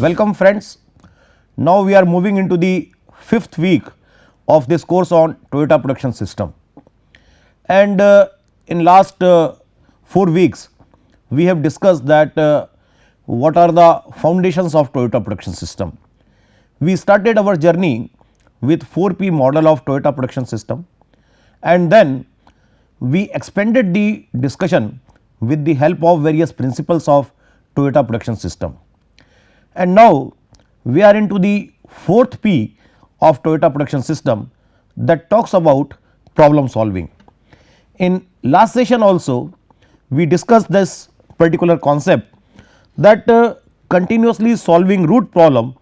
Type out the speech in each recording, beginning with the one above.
Welcome friends. Now we are moving into the 5th week of this course on Toyota Production System, and in last 4 weeks we have discussed that what are the foundations of Toyota Production System. We started our journey with 4P model of Toyota Production System, and then we expanded the discussion with the help of various principles of Toyota Production System. And now we are into the 4th P of Toyota Production System, that talks about problem solving. In last session also we discussed this particular concept, that continuously solving root problem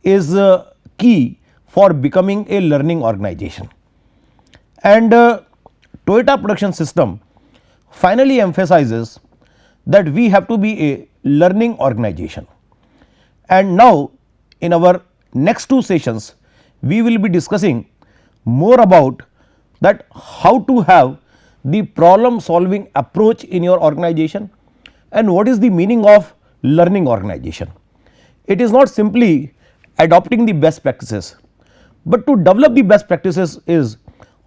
is key for becoming a learning organization, and Toyota Production System finally emphasizes that we have to be a learning organization. And now in our next 2 sessions we will be discussing more about that how to have the problem solving approach in your organization and what is the meaning of learning organization. It is not simply adopting the best practices, but to develop the best practices is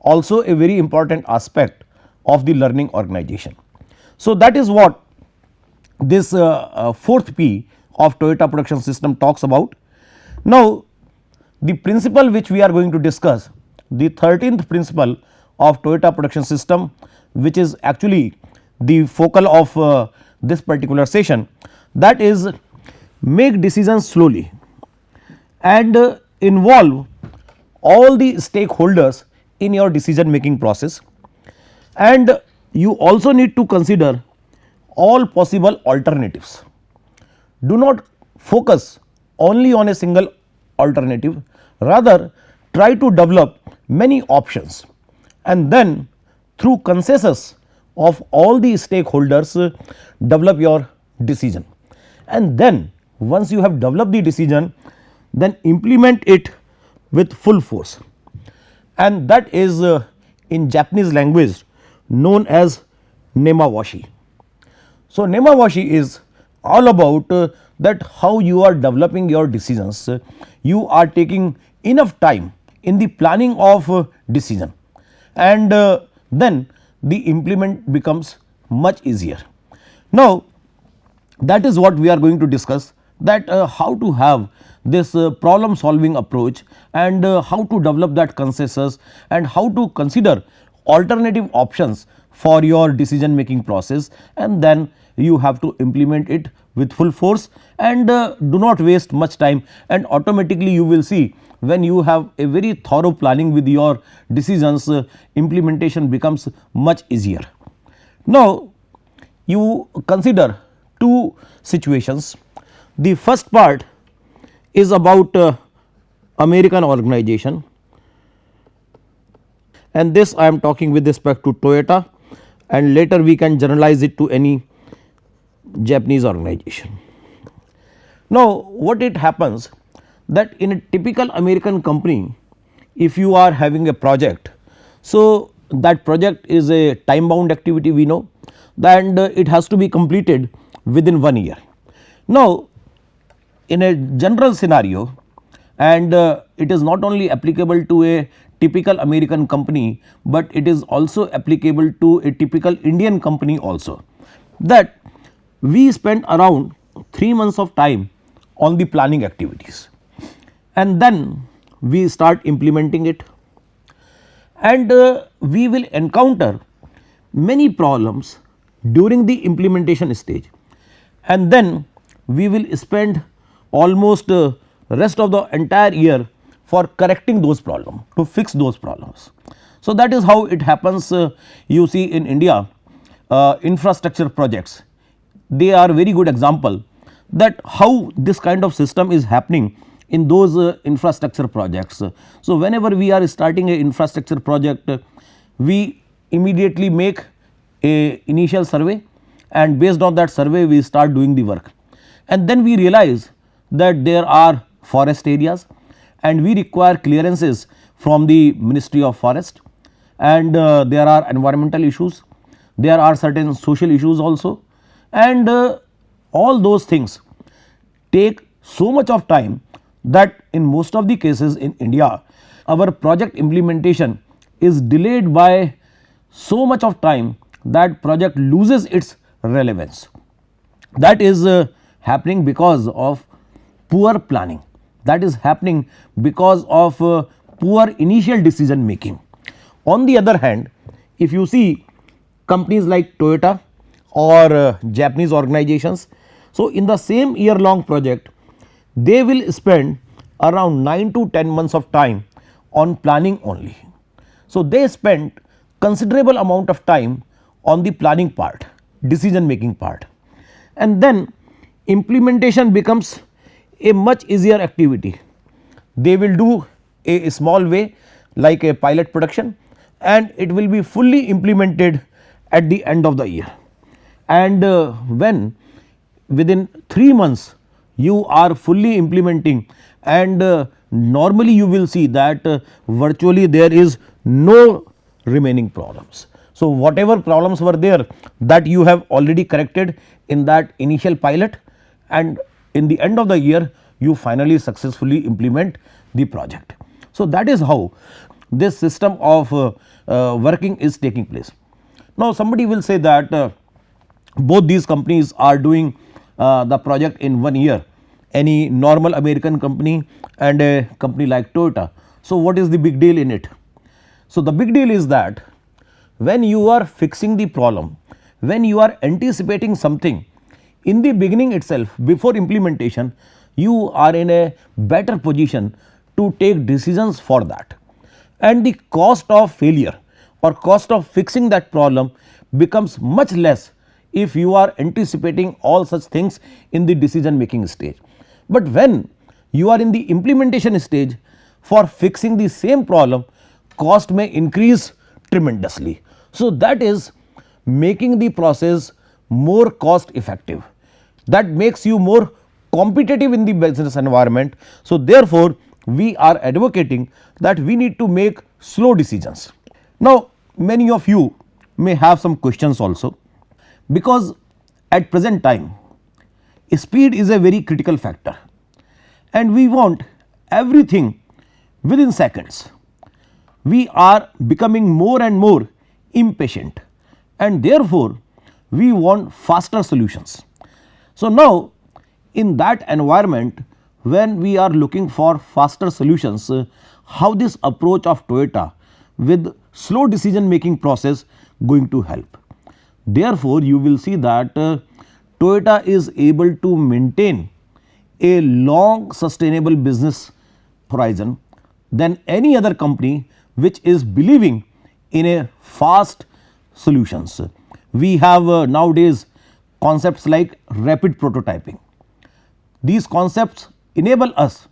also a very important aspect of the learning organization. So, that is what this 4th P of Toyota Production System talks about. Now, the principle which we are going to discuss, the 13th principle of Toyota Production System, which is actually the focal of this particular session, that is make decisions slowly and involve all the stakeholders in your decision making process, and you also need to consider all possible alternatives. Do not focus only on a single alternative, rather try to develop many options, and then through consensus of all the stakeholders develop your decision, and then once you have developed the decision, then implement it with full force, and that is in Japanese language known as nemawashi. So, nemawashi is all about that how you are developing your decisions. You are taking enough time in the planning of decision, and then the implement becomes much easier. Now, that is what we are going to discuss, that how to have this problem solving approach, and how to develop that consensus, and how to consider alternative options for your decision making process, and then you have to implement it with full force, and do not waste much time, and automatically you will see when you have a very thorough planning with your decisions, implementation becomes much easier. Now, you consider 2 situations. The first part is about American organization, and this I am talking with respect to Toyota, and later we can generalize it to any Japanese organization. Now, what it happens that in a typical American company, if you are having a project, so that project is a time bound activity, we know, and it has to be completed within 1 year. Now, in a general scenario, and it is not only applicable to a typical American company, but it is also applicable to a typical Indian company also, that we spend around 3 months of time on the planning activities, and then we start implementing it, and we will encounter many problems during the implementation stage, and then we will spend almost rest of the entire year for correcting those problems, to fix those problems. So, that is how it happens. You see in India infrastructure projects, they are very good example that how this kind of system is happening in those infrastructure projects. So, whenever we are starting a infrastructure project, we immediately make a initial survey, and based on that survey we start doing the work, and then we realize that there are forest areas and we require clearances from the Ministry of Forest, and there are environmental issues, there are certain social issues also, and all those things take so much of time that in most of the cases in India, our project implementation is delayed by so much of time that project loses its relevance. That is happening because of poor planning, that is happening because of poor initial decision making. On the other hand, if you see companies like Toyota or Japanese organizations, so in the same year long project they will spend around 9 to 10 months of time on planning only. So they spend considerable amount of time on the planning part, decision making part, and then implementation becomes a much easier activity. They will do a small way like a pilot production, and it will be fully implemented at the end of the year. And when within 3 months you are fully implementing, and normally you will see that virtually there is no remaining problems. So, whatever problems were there, that you have already corrected in that initial pilot, and in the end of the year you finally successfully implement the project. So, that is how this system of working is taking place. Now, somebody will say that both these companies are doing the project in 1 year, any normal American company and a company like Toyota. So, what is the big deal in it? So, the big deal is that when you are fixing the problem, when you are anticipating something in the beginning itself before implementation, you are in a better position to take decisions for that, and the cost of failure or cost of fixing that problem becomes much less if you are anticipating all such things in the decision making stage. But when you are in the implementation stage, for fixing the same problem, cost may increase tremendously. So, that is making the process more cost effective, that makes you more competitive in the business environment. So, therefore, we are advocating that we need to make slow decisions. Now, many of you may have some questions also, because at present time speed is a very critical factor and we want everything within seconds. We are becoming more and more impatient, and therefore, we want faster solutions. So, now in that environment, when we are looking for faster solutions, how this approach of Toyota with slow decision making process going to help? Therefore, you will see that Toyota is able to maintain a long sustainable business horizon than any other company which is believing in a fast solutions. We have nowadays concepts like rapid prototyping. These concepts enable us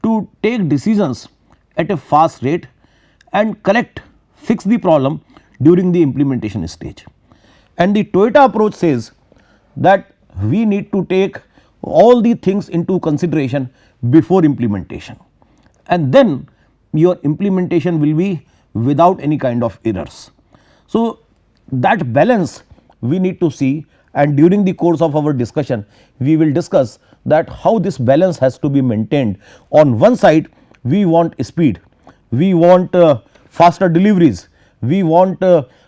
to take decisions at a fast rate and fix the problem during the implementation stage. And the Toyota approach says that we need to take all the things into consideration before implementation, and then your implementation will be without any kind of errors. So, that balance we need to see, and during the course of our discussion we will discuss that how this balance has to be maintained. On one side we want speed, we want faster deliveries, we want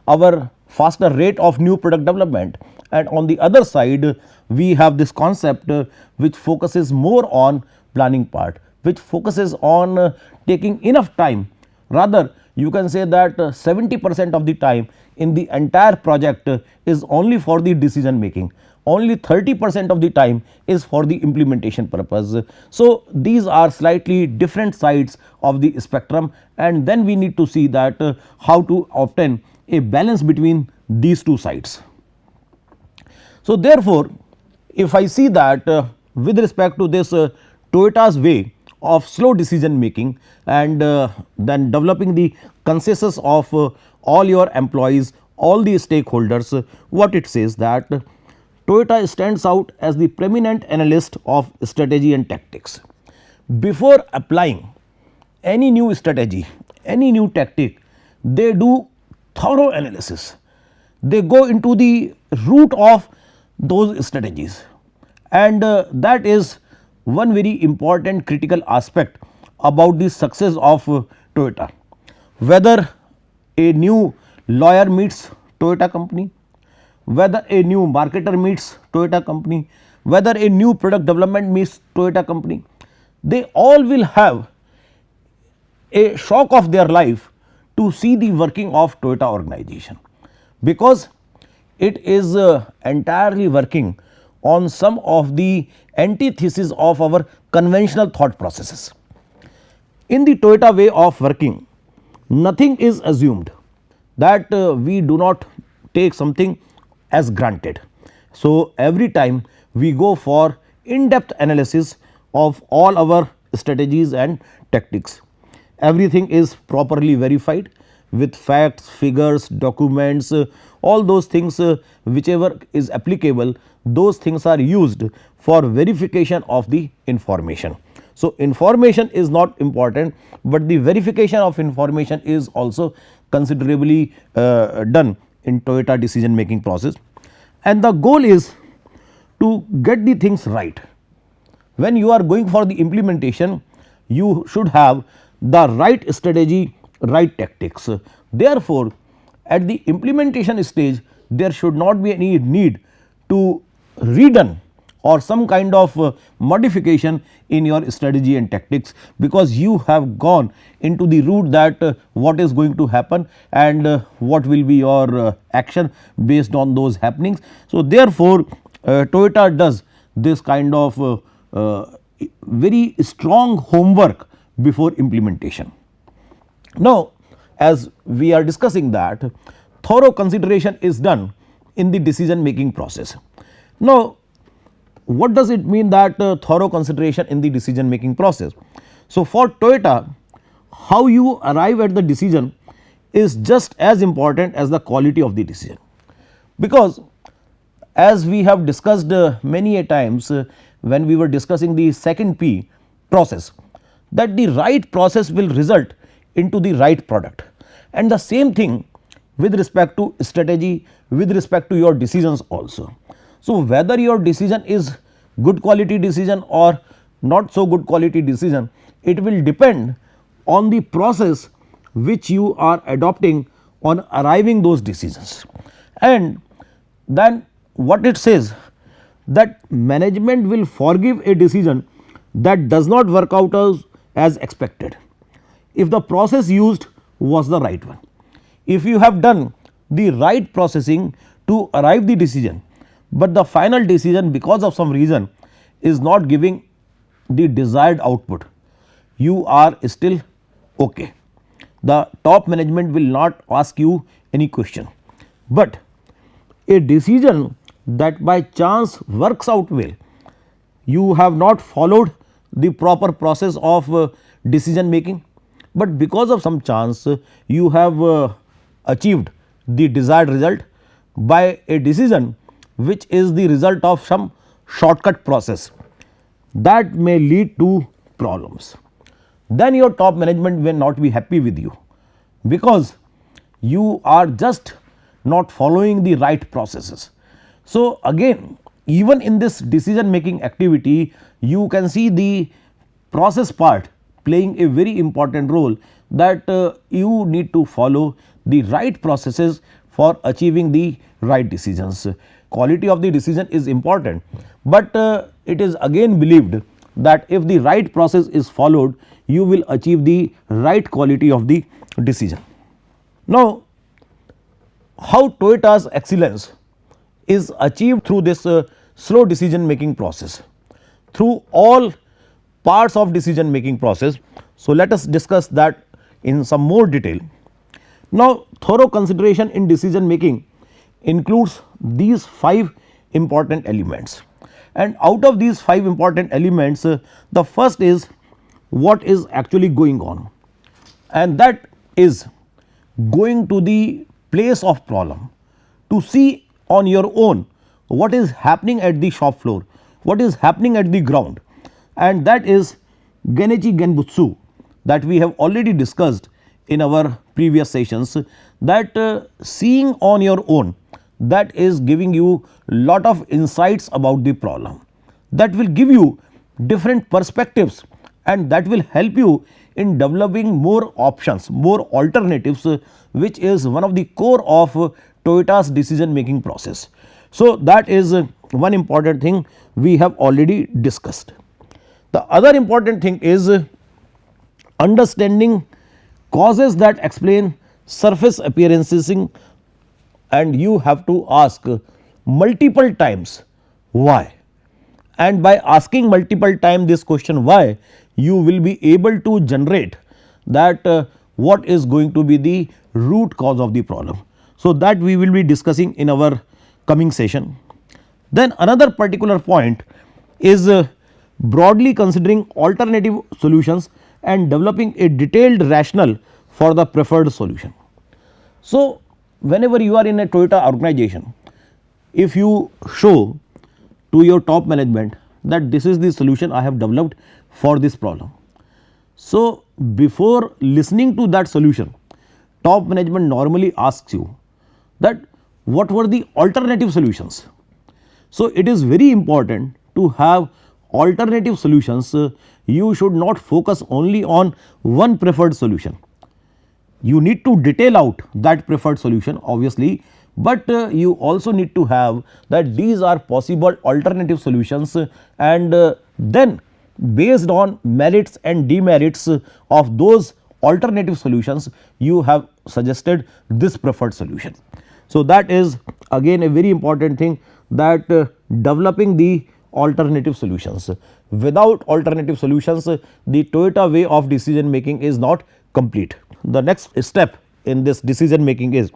our faster rate of new product development, and on the other side we have this concept which focuses more on planning part, which focuses on taking enough time. Rather, you can say that 70% of the time in the entire project is only for the decision making, only 30% of the time is for the implementation purpose. So, these are slightly different sides of the spectrum, and then we need to see that how to obtain a balance between these two sides. So, therefore, if I see that with respect to this Toyota's way of slow decision making, and then developing the consensus of all your employees, all the stakeholders, what it says that Toyota stands out as the preeminent analyst of strategy and tactics. Before applying any new strategy, any new tactic, they do thorough analysis. They go into the root of those strategies, and that is one very important critical aspect about the success of Toyota. Whether a new lawyer meets Toyota company, whether a new marketer meets Toyota company, whether a new product development meets Toyota company, they all will have a shock of their life to see the working of Toyota organization, because it is entirely working on some of the antithesis of our conventional thought processes. In the Toyota way of working, nothing is assumed, that we do not take something as granted. So, every time we go for in-depth analysis of all our strategies and tactics. Everything is properly verified with facts, figures, documents, all those things whichever is applicable, those things are used for verification of the information. So, information is not important, but the verification of information is also considerably done in Toyota decision making process, and the goal is to get the things right. When you are going for the implementation, you should have the right strategy, right tactics. Therefore, at the implementation stage, there should not be any need to redone or some kind of modification in your strategy and tactics, because you have gone into the route that what is going to happen and what will be your action based on those happenings. So, therefore, Toyota does this kind of very strong homework before implementation. Now, as we are discussing that, thorough consideration is done in the decision making process. Now, what does it mean that thorough consideration in the decision making process? So, for Toyota, how you arrive at the decision is just as important as the quality of the decision, because as we have discussed many a times when we were discussing the second P process, that the right process will result into the right product, and the same thing with respect to strategy, with respect to your decisions also. So, whether your decision is good quality decision or not so good quality decision, it will depend on the process which you are adopting on arriving those decisions. And then what it says, that management will forgive a decision that does not work out as expected, if the process used was the right one. If you have done the right processing to arrive the decision, but the final decision because of some reason is not giving the desired output, you are still okay. The top management will not ask you any question, but a decision that by chance works out well, you have not followed the proper process of decision making, but because of some chance you have achieved the desired result by a decision which is the result of some shortcut process, that may lead to problems. Then your top management will not be happy with you, because you are just not following the right processes. So, again, even in this decision making activity, you can see the process part playing a very important role, that you need to follow the right processes for achieving the right decisions. Quality of the decision is important, but it is again believed that if the right process is followed, you will achieve the right quality of the decision. Now, how Toyota's excellence is achieved through this slow decision making process, through all parts of decision making process. So, let us discuss that in some more detail. Now, thorough consideration in decision making includes these 5 important elements, and out of these 5 important elements, the first is what is actually going on, and that is going to the place of problem to see on your own what is happening at the shop floor, what is happening at the ground, and that is Genechi Genbutsu that we have already discussed in our previous sessions, that seeing on your own, that is giving you lot of insights about the problem, that will give you different perspectives, and that will help you in developing more options, more alternatives, which is one of the core of Toyota's decision making process. So, that is one important thing we have already discussed. The other important thing is understanding causes that explain surface appearances, and you have to ask multiple times why, and by asking multiple times this question why, you will be able to generate that what is going to be the root cause of the problem. So, that we will be discussing in our coming session. Then another particular point is broadly considering alternative solutions and developing a detailed rationale for the preferred solution. So, whenever you are in a Toyota organization, if you show to your top management that this is the solution I have developed for this problem. So, before listening to that solution, top management normally asks you that what were the alternative solutions. So, it is very important to have alternative solutions. You should not focus only on one preferred solution. You need to detail out that preferred solution obviously, but you also need to have that these are possible alternative solutions, and then based on merits and demerits of those alternative solutions, you have suggested this preferred solution. So, that is again a very important thing, that developing the alternative solutions. Without alternative solutions, the Toyota way of decision making is not complete. The next step in this decision making is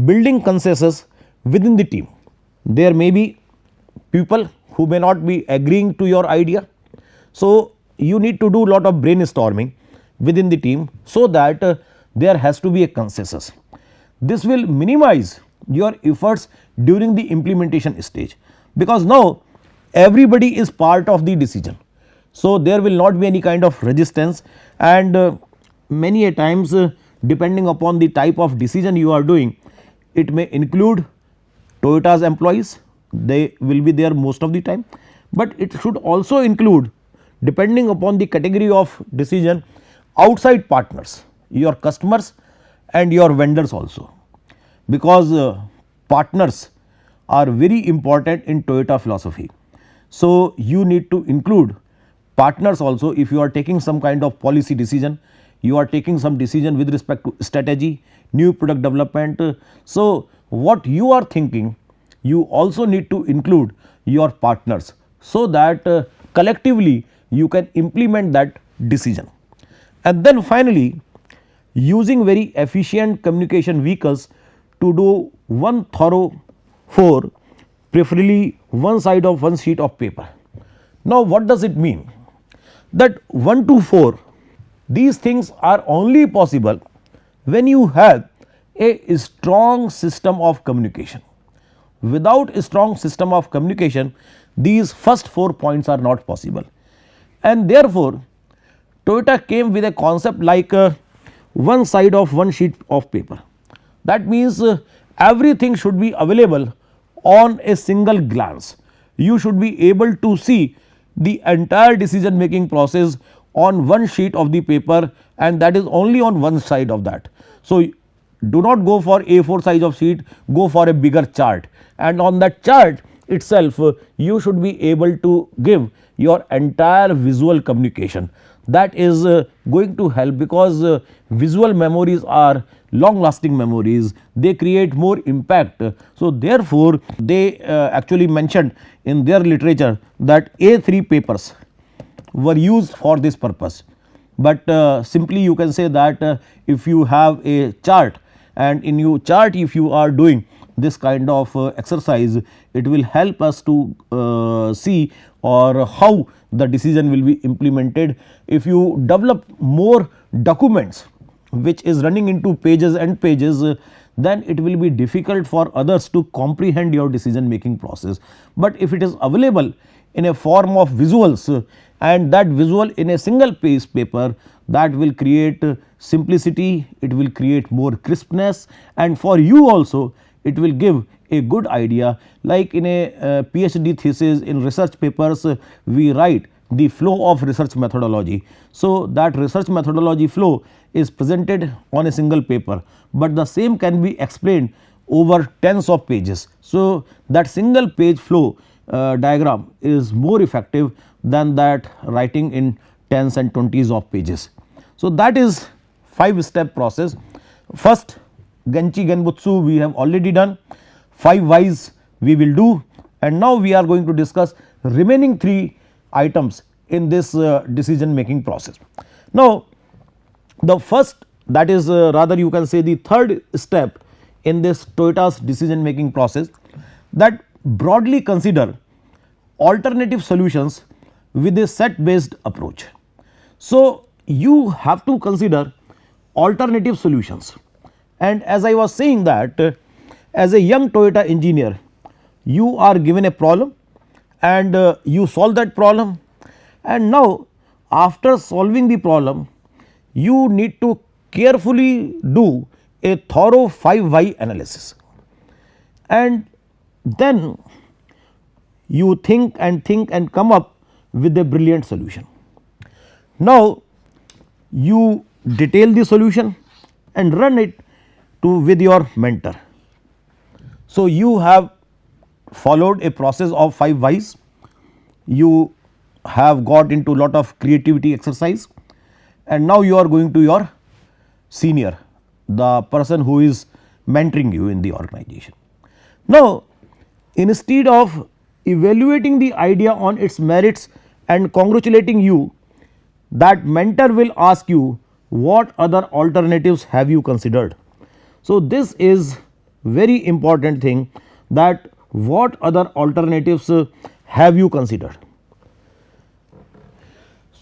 building consensus within the team. There may be people who may not be agreeing to your idea. So, you need to do lot of brainstorming within the team, so that there has to be a consensus. This will minimize your efforts during the implementation stage, because now everybody is part of the decision. So, there will not be any kind of resistance, and many a times depending upon the type of decision you are doing, it may include Toyota's employees, they will be there most of the time, but it should also include, depending upon the category of decision, outside partners, your customers and your vendors also, because partners are very important in Toyota philosophy. So, you need to include partners also. If you are taking some kind of policy decision, you are taking some decision with respect to strategy, new product development. So, what you are thinking, you also need to include your partners, so that collectively you can implement that decision. And then finally, using very efficient communication vehicles to do one thorough 4, preferably one side of one sheet of paper. Now, what does it mean? That 1 to 4, these things are only possible when you have a strong system of communication. Without a strong system of communication, these first 4 points are not possible, and therefore, Toyota came with a concept like one side of one sheet of paper. That means everything should be available on a single glance. You should be able to see the entire decision making process on one sheet of the paper, and that is only on one side of that. So, do not go for A4 size of sheet, go for a bigger chart, and on that chart itself you should be able to give your entire visual communication. That is going to help, because visual memories are long lasting memories, they create more impact. So, therefore, they actually mentioned in their literature that A3 papers were used for this purpose, but simply you can say that if you have a chart, and in your chart if you are doing this kind of exercise, it will help us to see or how the decision will be implemented. If you develop more documents which is running into pages and pages, then it will be difficult for others to comprehend your decision making process. But if it is available in a form of visuals, and that visual in a single page paper, that will create simplicity, it will create more crispness, and for you also it will give a good idea. Like in a PhD thesis, in research papers, we write the flow of research methodology. So, that research methodology flow is presented on a single paper, but the same can be explained over tens of pages. So, that single page flow diagram is more effective than that writing in tens and twenties of pages. So, that is 5 step process. First, Genchi Genbutsu we have already done, 5 whys we will do, and now we are going to discuss remaining 3 items in this decision making process. Now, the first, that is rather you can say the third step in this Toyota's decision making process, that broadly consider alternative solutions with a set based approach. So, you have to consider alternative solutions, and as I was saying that as a young Toyota engineer, you are given a problem and you solve that problem, and now after solving the problem you need to carefully do a thorough 5 why analysis, and then you think and come up with a brilliant solution. Now, you detail the solution and run it with your mentor. So, you have followed a process of 5 whys, you have got into lot of creativity exercise, and now you are going to your senior, the person who is mentoring you in the organization. Now, instead of evaluating the idea on its merits and congratulating you, that mentor will ask you what other alternatives have you considered. So, this is very important thing, that what other alternatives have you considered.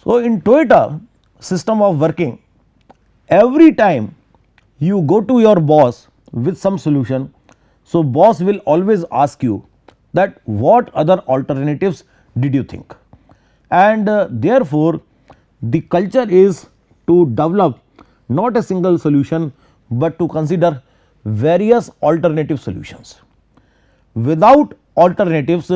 So, in Toyota system of working, every time you go to your boss with some solution, so boss will always ask you that what other alternatives did you think, and therefore, the culture is to develop not a single solution, but to consider various alternative solutions. Without alternatives,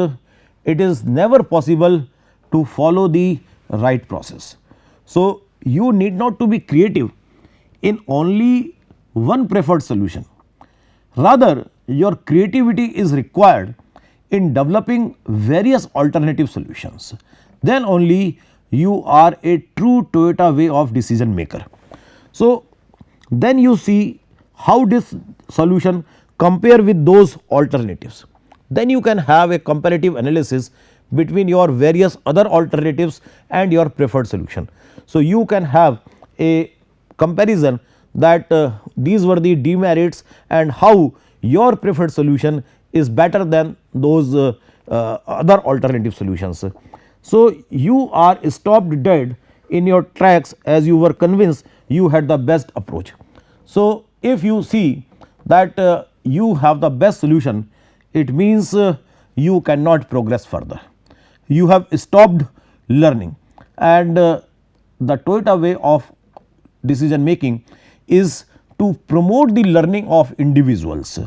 it is never possible to follow the right process. So, you need not to be creative in only one preferred solution, rather your creativity is required in developing various alternative solutions. Then only you are a true Toyota way of decision maker. So, then you see how this solution compare with those alternatives. Then you can have a comparative analysis between your various other alternatives and your preferred solution. So, you can have a comparison that these were the demerits and how your preferred solution is better than those other alternative solutions. So, you are stopped dead in your tracks as you were convinced you had the best approach. So, if you see that you have the best solution, it means you cannot progress further. You have stopped learning, and the Toyota way of decision making is to promote the learning of individuals.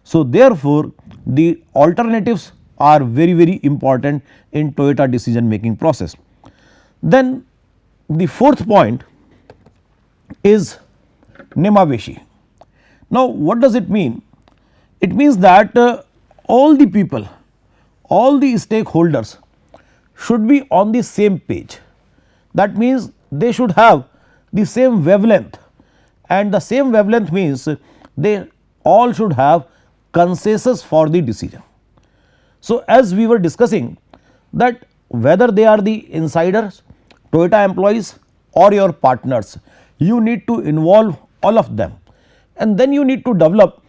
So, therefore, the alternatives are very important in Toyota decision making process. Then the fourth point is Nemaveshi. Now, what does it mean? It means that all the people, all the stakeholders should be on the same page. That means they should have the same wavelength, and the same wavelength means they all should have consensus for the decision. So, as we were discussing that whether they are the insiders, Toyota employees or your partners, you need to involve all of them, and then you need to develop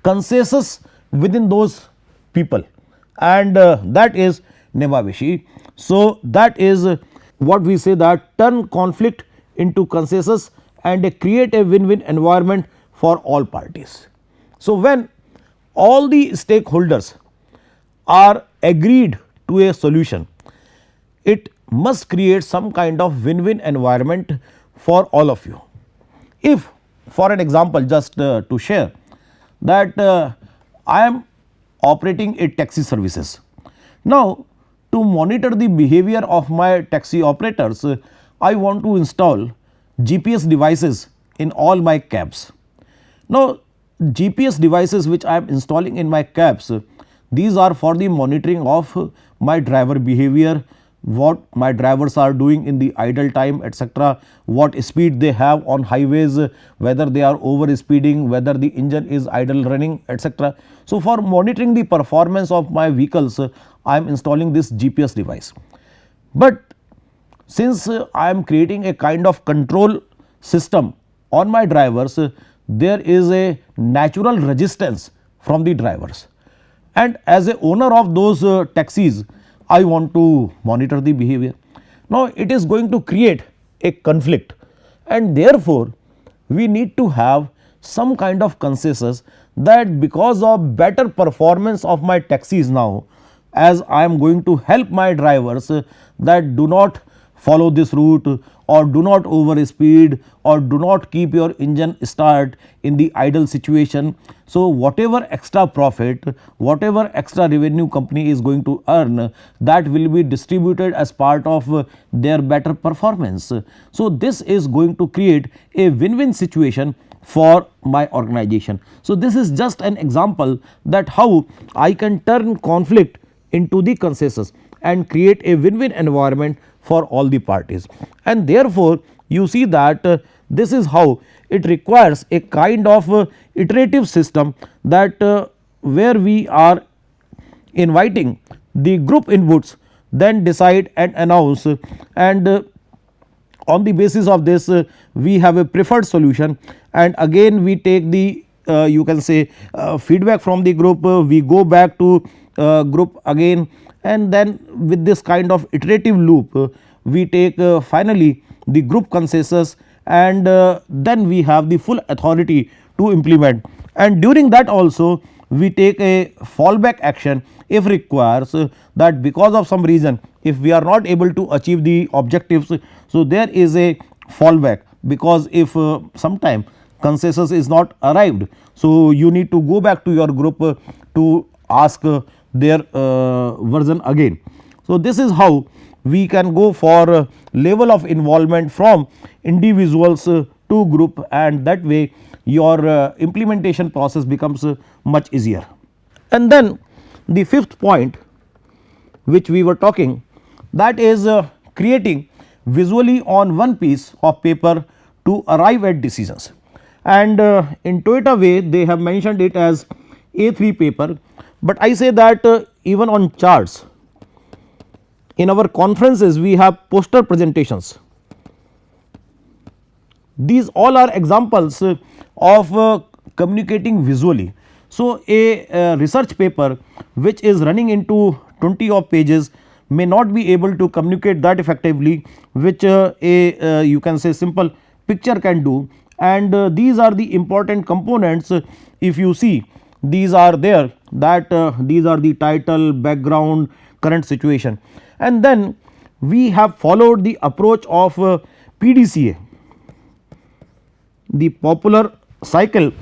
consensus within those people, and that is Nemaveshi. So, that is what we say, that turn conflict into consensus and create a win-win environment for all parties. So, when all the stakeholders are agreed to a solution, it must create some kind of win-win environment for all of you. If for an example, just to share that I am operating a taxi services. Now, to monitor the behavior of my taxi operators, I want to install GPS devices in all my cabs. Now, GPS devices which I am installing in my cabs, these are for the monitoring of my driver behavior, what my drivers are doing in the idle time, etc., what speed they have on highways, whether they are over speeding, whether the engine is idle running, etc. So, for monitoring the performance of my vehicles, I am installing this GPS device. But since I am creating a kind of control system on my drivers, there is a natural resistance from the drivers, and as a owner of those taxis, I want to monitor the behavior. Now, it is going to create a conflict, and therefore, we need to have some kind of consensus that because of better performance of my taxis now, as I am going to help my drivers that do not follow this route or do not over speed or do not keep your engine start in the idle situation. So, whatever extra profit, whatever extra revenue company is going to earn, that will be distributed as part of their better performance. So, this is going to create a win-win situation for my organization. So, this is just an example that how I can turn conflict into the consensus and create a win-win environment for all the parties. And therefore, you see that this is how it requires a kind of iterative system that where we are inviting the group inputs, then decide and announce, and on the basis of this we have a preferred solution, and again we take the you can say feedback from the group, we go back to group again, and then with this kind of iterative loop we take finally the group consensus, and then we have the full authority to implement, and during that also we take a fallback action if requires, that because of some reason if we are not able to achieve the objectives. So, there is a fallback, because if sometime consensus is not arrived, so you need to go back to your group to ask their version again. So, this is how we can go for level of involvement from individuals to group, and that way your implementation process becomes much easier. And then the fifth point which we were talking, that is creating visually on one piece of paper to arrive at decisions, and in Toyota way they have mentioned it as A3 paper, but I say that even on charts, in our conferences we have poster presentations. These all are examples of communicating visually. So, a research paper which is running into 20 of pages may not be able to communicate that effectively, which a you can say simple picture can do, and these are the important components. If you see, these are there, that these are the title, background, current situation, and then we have followed the approach of PDCA, the popular cycle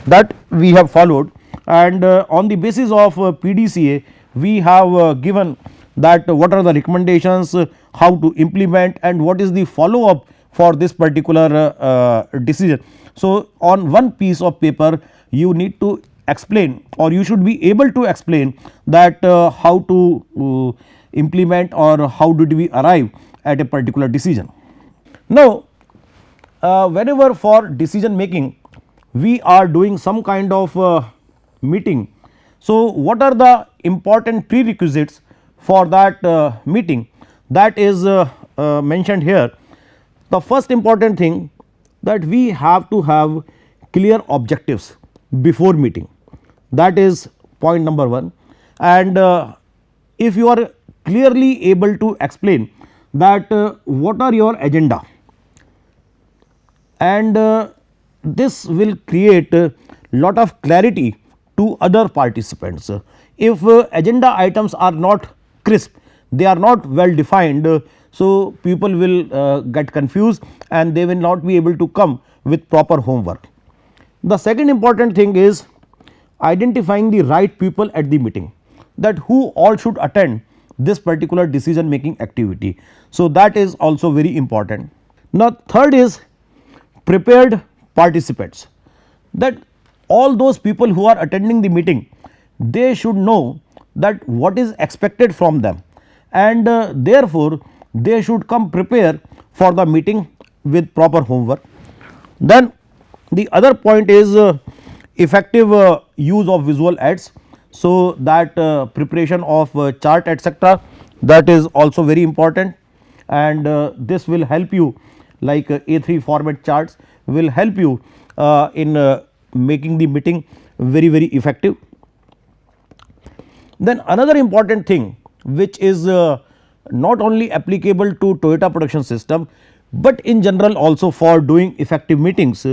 that we have followed, and on the basis of PDCA we have given that what are the recommendations, how to implement, and what is the follow up for this particular decision. So, on one piece of paper you need to explain, or you should be able to explain that how to implement or how did we arrive at a particular decision. Now, whenever for decision making we are doing some kind of meeting. So, what are the important prerequisites for that meeting, that is mentioned here. The first important thing, that we have to have clear objectives before meeting, that is point number 1, and if you are clearly able to explain that what are your agenda, and this will create a lot of clarity to other participants. If agenda items are not crisp, they are not well defined, so people will get confused and they will not be able to come with proper homework. The second important thing is identifying the right people at the meeting, that who all should attend this particular decision making activity. So, that is also very important. Now, third is prepared participants, that all those people who are attending the meeting, they should know that what is expected from them, and therefore, they should come prepare for the meeting with proper homework. Then the other point is effective use of visual aids. So, that preparation of chart etcetera, that is also very important, and this will help you, like A3 format charts will help you in making the meeting very effective. Then another important thing which is not only applicable to Toyota Production System, but in general also for doing effective meetings,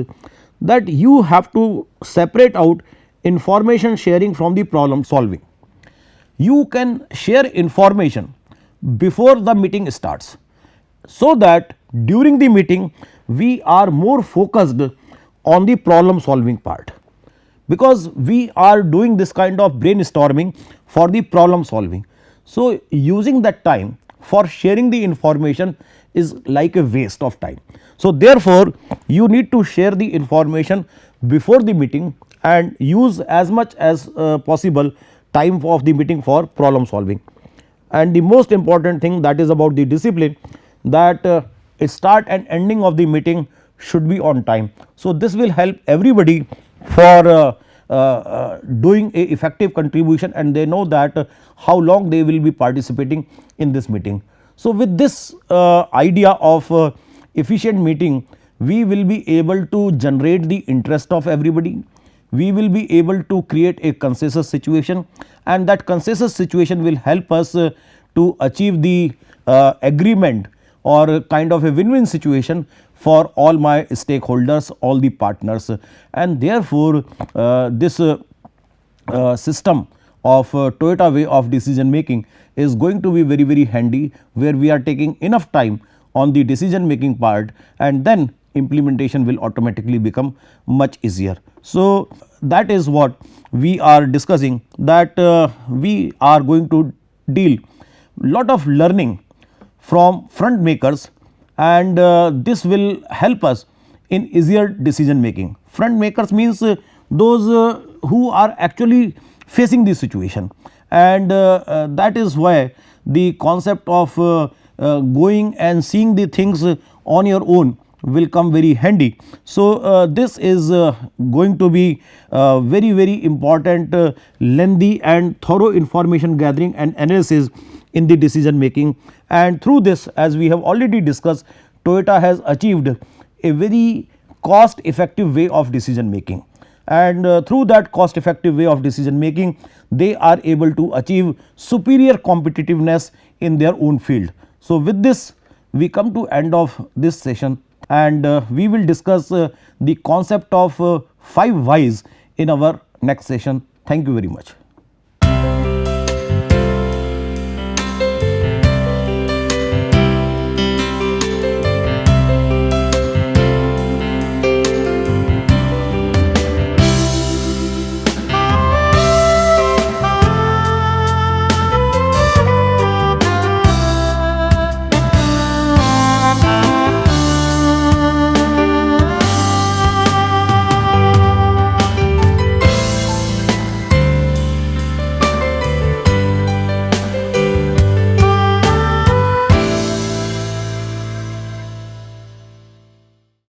that you have to separate out information sharing from the problem solving. You can share information before the meeting starts, so that during the meeting we are more focused on the problem solving part, because we are doing this kind of brainstorming for the problem solving. So, using that time for sharing the information is like a waste of time. So, therefore, you need to share the information before the meeting and use as much as possible time of the meeting for problem solving. And the most important thing, that is about the discipline, that start and ending of the meeting should be on time. So, this will help everybody for doing a effective contribution, and they know that how long they will be participating in this meeting. So, with this idea of efficient meeting, we will be able to generate the interest of everybody, we will be able to create a consensus situation, and that consensus situation will help us to achieve the agreement or kind of a win-win situation for all my stakeholders, all the partners, and therefore, this system of Toyota way of decision making is going to be very handy, where we are taking enough time on the decision making part, and then implementation will automatically become much easier. So, that is what we are discussing, that we are going to deal lot of learning from front makers, and this will help us in easier decision making. Front makers means those who are actually facing this situation, and that is why the concept of going and seeing the things on your own will come very handy. So, this is going to be very important, lengthy and thorough information gathering and analysis in the decision making, and through this, as we have already discussed, Toyota has achieved a very cost effective way of decision making, and through that cost effective way of decision making, they are able to achieve superior competitiveness in their own field. So, with this we come to end of this session, and we will discuss the concept of 5 whys in our next session. Thank you very much.